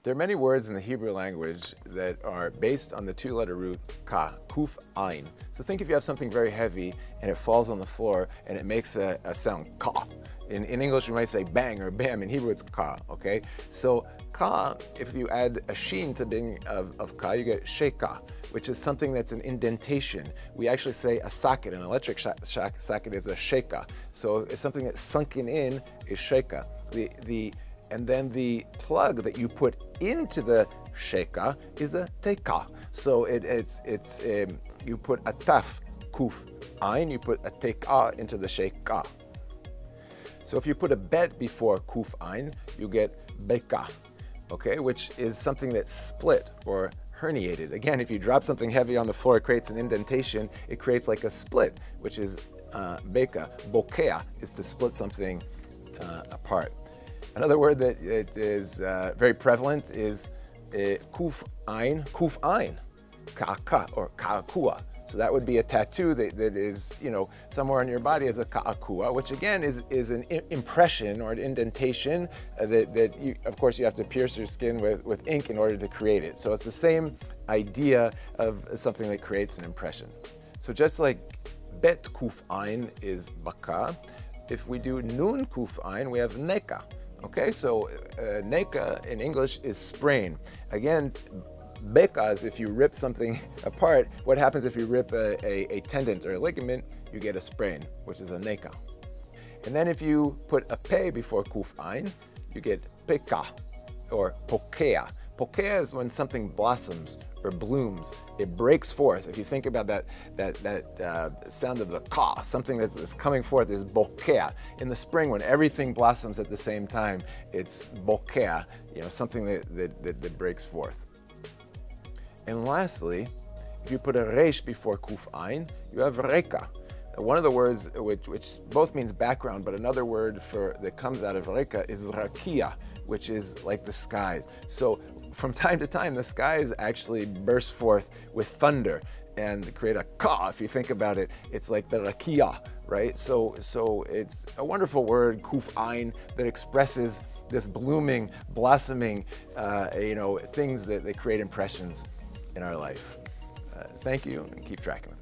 There are many words in the Hebrew language that are based on the two-letter root ka, kuf, ayin. So think if you have something very heavy and it falls on the floor and it makes a sound ka. In English we might say bang or bam. In Hebrew it's ka, okay? So ka, if you add a sheen to the beginning of ka, you get sheka, which is something that's an indentation. We actually say a socket, an electric socket is a sheka. So it's something that's sunken in is sheka. And then the plug that you put into the sheka is a teka. So you put a taf, kuf, ayin, you put a teka into the sheka. So if you put a bet before kuf ayin, you get beka, okay, which is something that's split or herniated. Again, if you drop something heavy on the floor, it creates an indentation. It creates like a split, which is beka. Bokea is to split something apart. Another word that is very prevalent is kuf ayin, ka'aka or ka'akua. So that would be a tattoo that is, somewhere on your body as a ka'akua, which again is an impression or an indentation that you, of course, you have to pierce your skin with ink in order to create it. So it's the same idea of something that creates an impression. So just like bet kuf ayin is baka, if we do nun kuf ayin, we have neka. Okay, so neka in English is sprain. Again, beka is if you rip something apart. What happens if you rip a tendon or a ligament? You get a sprain, which is a neka. And then if you put a pe before kuf ayin, you get peka or pokea. Pokea is when something blossoms or blooms. It breaks forth. If you think about that sound of the ka, something that's coming forth is bokea. In the spring, when everything blossoms at the same time, it's bokea, something that breaks forth. And lastly, if you put a resh before kuf ayin, you have reka. One of the words which both means background, but another word that comes out of reka is rakia, which is like the skies. So from time to time, the skies actually burst forth with thunder and create a ka. If you think about it, it's like the rakia, right? So it's a wonderful word, kuf ayin, that expresses this blooming, blossoming, things that create impressions in our life. Thank you, and keep tracking with it.